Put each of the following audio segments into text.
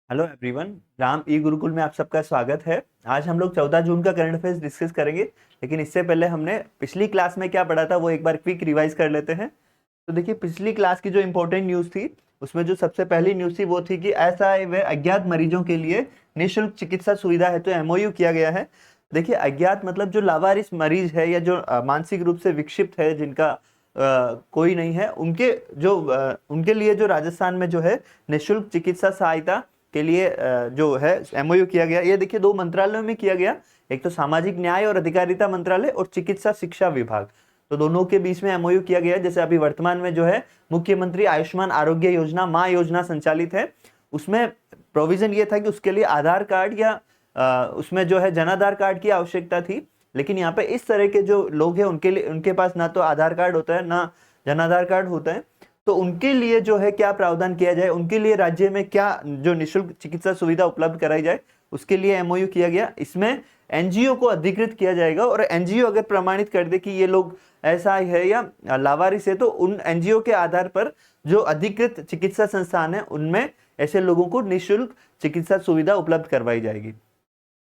Hello everyone, Ram ई गुरुकुल में आप सबका स्वागत है। आज हम लोग 14 जून का करंट अफेयर्स डिस्कस करेंगे, लेकिन इससे पहले हमने पिछली क्लास में क्या पढ़ा था वो एक बार क्विक रिवाइज कर लेते हैं। तो देखिए, पिछली क्लास की जो इम्पोर्टेंट न्यूज़ थी उसमें जो सबसे पहली न्यूज़ थी वो थी कि ऐसा व अज्ञात मरीजों के लिए निःशुल्क चिकित्सा सुविधा हेतु एमओयू किया गया है। देखिए, अज्ञात मतलब जो लावारिस मरीज है या जो मानसिक रूप से विक्षिप्त है, जिनका कोई नहीं है, उनके लिए जो राजस्थान में जो है निःशुल्क चिकित्सा सहायता के लिए जो है एमओयू किया गया। ये देखिए, दो मंत्रालयों में किया गया, एक तो सामाजिक न्याय और अधिकारिता मंत्रालय और चिकित्सा शिक्षा विभाग। तो दोनों के बीच में एमओयू किया गया। जैसे अभी वर्तमान में जो है मुख्यमंत्री आयुष्मान आरोग्य योजना माँ योजना संचालित है, उसमें प्रोविजन ये था कि उसके लिए आधार कार्ड या उसमें जो है जनाधार कार्ड की आवश्यकता थी। लेकिन यहाँ पे इस तरह के जो लोग हैं उनके लिए, उनके पास ना तो आधार कार्ड होता है ना जनाधार कार्ड होता है, तो उनके लिए जो है क्या प्रावधान किया जाए, उनके लिए राज्य में क्या जो निःशुल्क चिकित्सा सुविधा उपलब्ध कराई जाए, उसके लिए एमओयू किया गया। इसमें एनजीओ को अधिकृत किया जाएगा और एनजीओ अगर प्रमाणित कर दे कि ये लोग ऐसा है या लावारिस है, तो उन एनजीओ के आधार पर जो अधिकृत चिकित्सा संस्थान है उनमें ऐसे लोगों को निःशुल्क चिकित्सा सुविधा उपलब्ध करवाई जाएगी।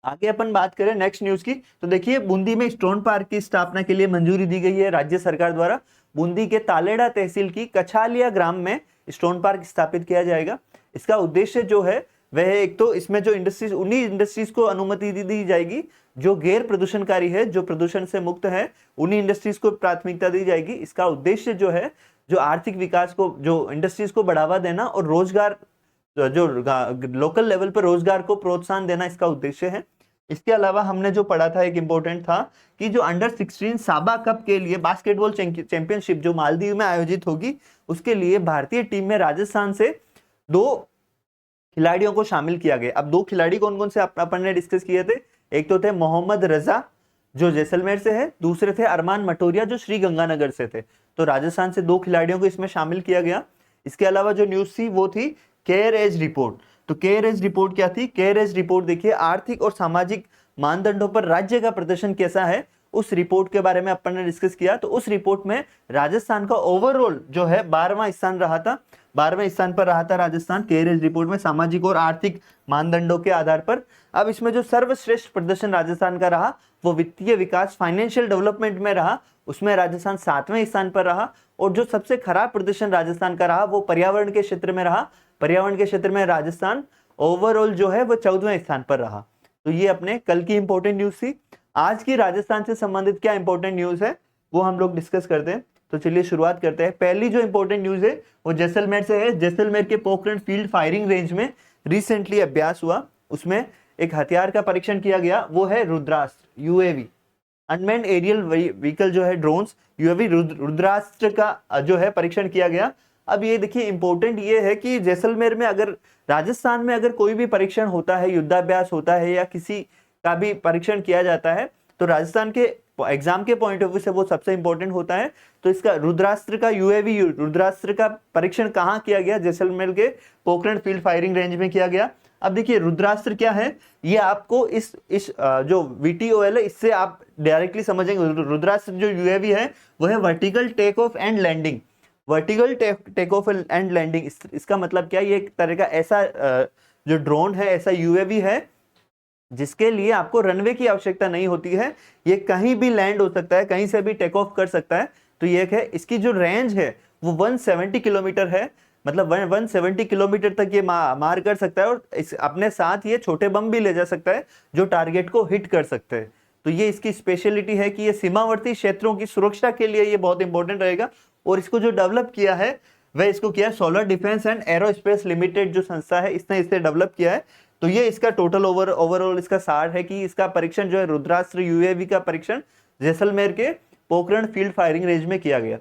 आगे अपन बात करें नेक्स्ट न्यूज की, तो देखिए, बूंदी में स्टोन पार्क की स्थापना के लिए मंजूरी दी गई है राज्य सरकार द्वारा। बूंदी के तालेड़ा तहसील की कछालिया ग्राम में स्टोन पार्क स्थापित किया जाएगा। इसका उद्देश्य जो है वह एक तो इसमें जो इंडस्ट्रीज, उन्हीं इंडस्ट्रीज को अनुमति दी जाएगी जो गैर प्रदूषणकारी है, जो प्रदूषण से मुक्त है, उन्हीं इंडस्ट्रीज को प्राथमिकता दी जाएगी। इसका उद्देश्य जो है जो आर्थिक विकास को, जो इंडस्ट्रीज को बढ़ावा देना और रोजगार, जो लोकल लेवल पर रोजगार को प्रोत्साहन देना, इसका उद्देश्य है। इसके अलावा हमने जो पढ़ा था, एक इंपॉर्टेंट था कि जो अंडर 16 साबा कप के लिए बास्केटबॉल चैंपियनशिप जो मालदीव में आयोजित होगी, उसके लिए भारतीय टीम में राजस्थान से 2 खिलाड़ियों को शामिल किया गया। अब 2 खिलाड़ी कौन कौन से अपन ने डिस्कस किए थे, एक तो थे मोहम्मद रजा जो जैसलमेर से है, दूसरे थे अरमान मटोरिया जो श्री गंगानगर से थे। तो राजस्थान से 2 खिलाड़ियों को इसमें शामिल किया गया। इसके अलावा जो न्यूज थी वो थी केयर एज रिपोर्ट। तो केयर एज रिपोर्ट क्या थी? केयर एज रिपोर्ट देखिए, आर्थिक और सामाजिक मानदंडों पर राज्य का प्रदर्शन कैसा है, उस रिपोर्ट के बारे में अपन ने डिस्कस किया। तो उस रिपोर्ट में राजस्थान का ओवरऑल जो है 12वां स्थान रहा था, 12वें स्थान पर रहा था राजस्थान केयर एज रिपोर्ट में, सामाजिक और आर्थिक मानदंडों के आधार पर। अब इसमें जो सर्वश्रेष्ठ प्रदर्शन राजस्थान का रहा वो वित्तीय विकास, फाइनेंशियल डेवलपमेंट में रहा, उसमें राजस्थान 7वें स्थान पर रहा। और जो सबसे खराब प्रदर्शन राजस्थान का रहा वो पर्यावरण के क्षेत्र में रहा। पर्यावरण के क्षेत्र में राजस्थान ओवरऑल जो है वो 14वें स्थान पर रहा। तो ये अपने कल की इंपॉर्टेंट न्यूज थी। आज की राजस्थान से संबंधित क्या इंपॉर्टेंट न्यूज है वो हम लोग डिस्कस करते हैं। तो चलिए शुरुआत करते हैं। पहली जो इंपॉर्टेंट न्यूज है वो जैसलमेर से है। जैसलमेर के पोखरण फील्ड फायरिंग रेंज में रिसेंटली अभ्यास हुआ, उसमें एक हथियार का परीक्षण किया गया, वो है Rudrastra UAV, unmanned aerial vehicle जो है ड्रोन्स, यूएवी रुद्रास्त्र का जो है परीक्षण किया गया। अब ये देखिए, इंपॉर्टेंट ये है कि जैसलमेर में अगर, राजस्थान में अगर कोई भी परीक्षण होता है, युद्धाभ्यास होता है या किसी का भी परीक्षण किया जाता है, तो राजस्थान के एग्जाम के पॉइंट ऑफ व्यू से वो सबसे इंपॉर्टेंट होता है। तो इसका रुद्रास्त्र का यूएवी रुद्रास्त्र का परीक्षण कहाँ किया गया? जैसलमेर के पोखरण फील्ड फायरिंग रेंज में किया गया। अब देखिए, रुद्रास्त्र क्या है ये आपको इस जो VTOL है इससे आप डायरेक्टली समझेंगे। रुद्रास्त्र जो यूएवी है वो है vertical take off and landing. Vertical take off and landing, इसका मतलब क्या है? ये एक तरह का ऐसा जो ड्रोन है, ऐसा यूएवी है जिसके लिए आपको रनवे की आवश्यकता नहीं होती है। ये कहीं भी लैंड हो सकता है, कहीं से भी टेक ऑफ कर सकता है। तो ये है, इसकी जो रेंज है वो 170 किलोमीटर है, मतलब 170 किलोमीटर तक ये मार कर सकता है। और इस अपने साथ ये छोटे बम भी ले जा सकता है जो टारगेट को हिट कर सकते हैं। तो ये इसकी स्पेशलिटी है कि ये सीमावर्ती क्षेत्रों की सुरक्षा के लिए ये बहुत इंपॉर्टेंट रहेगा। और इसको जो डेवलप किया है वह इसको किया solar defence and aerospace limited जो संस्था है, इसने इसे डेवलप किया है। तो ये इसका टोटल ओवरऑल इसका सार है कि इसका परीक्षण जो है रुद्रास्त्र यूएवी का परीक्षण जैसलमेर के पोखरण फील्ड फायरिंग रेंज में किया गया।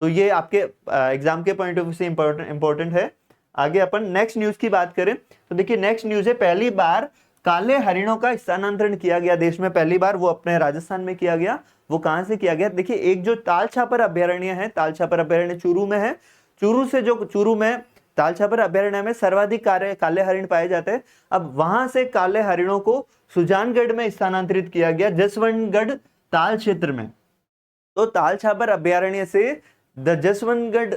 तो ये आपके एग्जाम के पॉइंट ऑफ व्यू से इंपॉर्टेंट है। आगे अपन नेक्स्ट न्यूज की बात करें तो देखिए, नेक्स्ट न्यूज है, पहली बार काले हरिणों का स्थानांतरण किया गया देश में, पहली बार वो अपने राजस्थान में किया गया। वो कहां से किया गया? देखिए, एक जो तालछापर अभ्यारण्य है, तालछापर अभ्यारण्य चूरू में है। चूरू में तालछापर अभ्यारण्य में सर्वाधिक काले हरिण पाए जाते हैं। अब वहां से काले हरिणों को सुजानगढ़ में स्थानांतरित किया गया, जसवंतगढ़ ताल क्षेत्र में। तो तालछापर अभ्यारण्य से जसवंतगढ़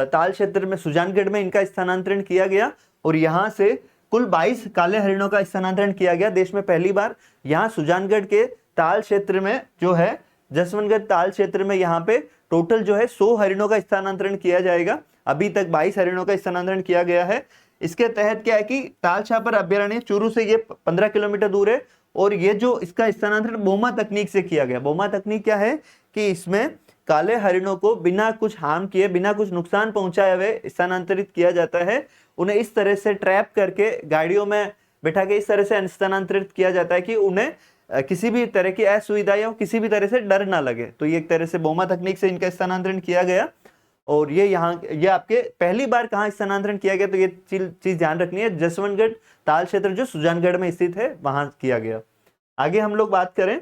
ताल क्षेत्र में, सुजानगढ़ में इनका स्थानांतरण किया गया और यहाँ से कुल 22 काले हरिणों का स्थानांतरण किया गया देश में पहली बार। यहाँ सुजानगढ़ के ताल क्षेत्र में जो है, जसवंतगढ़ ताल क्षेत्र में यहाँ पे टोटल जो है 100 हरिणों का स्थानांतरण किया जाएगा। अभी तक 22 हरिणों का स्थानांतरण किया गया है। इसके तहत क्या है कि ताल छापर अभ्यारण्य चूरू से ये 15 किलोमीटर दूर है, और ये जो इसका स्थानांतरण बोमा तकनीक से किया गया। बोमा तकनीक क्या है कि इसमें काले हरिणों को बिना कुछ हार्म किए, बिना कुछ नुकसान पहुंचाए हुए स्थानांतरित किया जाता है। उन्हें इस तरह से ट्रैप करके गाड़ियों में बैठा के इस तरह से स्थानांतरित किया जाता है कि उन्हें किसी भी तरह की असुविधा या किसी भी तरह से डर ना लगे। तो ये एक तरह से बोमा तकनीक से इनका स्थानांतरण किया गया। और ये आपके पहली बार कहाँ स्थानांतरण किया गया, तो ये चीज ध्यान रखनी है, जसवंतगढ़ ताल क्षेत्र जो सुजानगढ़ में स्थित है वहां किया गया। आगे हम लोग बात करें,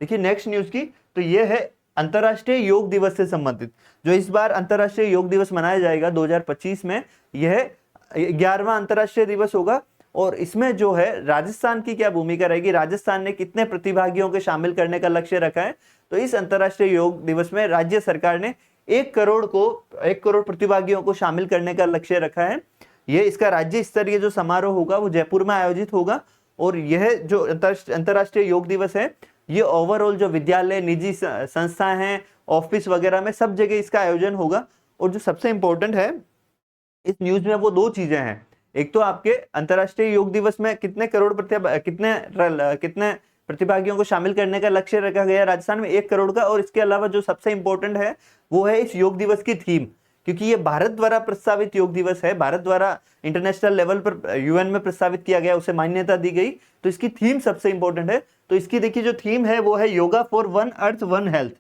देखिए नेक्स्ट न्यूज की, तो ये है अंतर्राष्ट्रीय योग दिवस से संबंधित। जो इस बार अंतर्राष्ट्रीय योग दिवस मनाया जाएगा 2025 में, यह 11वां अंतर्राष्ट्रीय दिवस होगा। और इसमें जो है राजस्थान की क्या भूमिका रहेगी, राजस्थान ने कितने प्रतिभागियों के शामिल करने का लक्ष्य रखा है। तो इस अंतर्राष्ट्रीय योग दिवस में राज्य सरकार ने 1 करोड़ प्रतिभागियों को शामिल करने का लक्ष्य रखा है। ये इसका राज्य स्तरीय जो समारोह होगा वो जयपुर में आयोजित होगा। और यह जो अंतर्राष्ट्रीय योग दिवस है, ये ओवरऑल जो विद्यालय, निजी संस्थाएं हैं, ऑफिस वगैरह में सब जगह इसका आयोजन होगा। और जो सबसे इंपॉर्टेंट है इस न्यूज में वो 2 चीजें हैं। एक तो आपके अंतर्राष्ट्रीय योग दिवस में कितने प्रतिभागियों को शामिल करने का लक्ष्य रखा गया राजस्थान में, 1 करोड़ का। और इसके अलावा जो सबसे इंपॉर्टेंट है वो है इस योग दिवस की थीम, क्योंकि ये भारत द्वारा प्रस्तावित योग दिवस है, भारत द्वारा इंटरनेशनल लेवल पर यूएन में प्रस्तावित किया गया, उसे मान्यता दी गई। तो इसकी थीम सबसे इंपॉर्टेंट है। तो इसकी देखिए जो थीम है वो है yoga for one earth one health.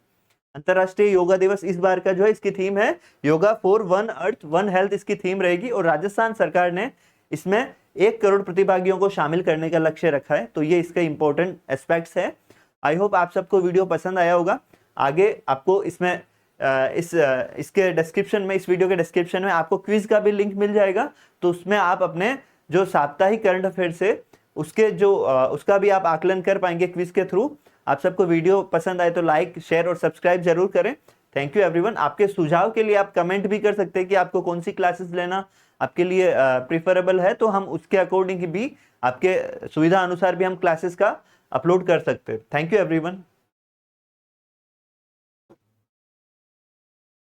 अंतर्राष्ट्रीय योगा दिवस इस बार का जो है इसकी थीम है yoga for one earth one health, इसकी थीम रहेगी। और राजस्थान सरकार ने इसमें 1 करोड़ प्रतिभागियों को शामिल करने का लक्ष्य रखा है। तो ये इसके इंपॉर्टेंट एस्पेक्ट्स है। आई होप आप सबको वीडियो पसंद आया होगा। आगे आपको इसमें इसके डिस्क्रिप्शन में, इस वीडियो के डिस्क्रिप्शन में आपको क्विज का भी लिंक मिल जाएगा। तो उसमें आप अपने जो साप्ताहिक करंट अफेयर्स है उसका भी आप आकलन कर पाएंगे क्विज के थ्रू। आप सबको वीडियो पसंद आए तो लाइक, शेयर और सब्सक्राइब जरूर करें। Thank you everyone. आपके सुझाव के लिए आप कमेंट भी कर सकते हैं कि आपको कौन सी क्लासेस लेना आपके लिए प्रिफरेबल है, तो हम उसके अकॉर्डिंग भी आपके सुविधा अनुसार भी हम क्लासेस का अपलोड कर सकते हैं। Thank you everyone.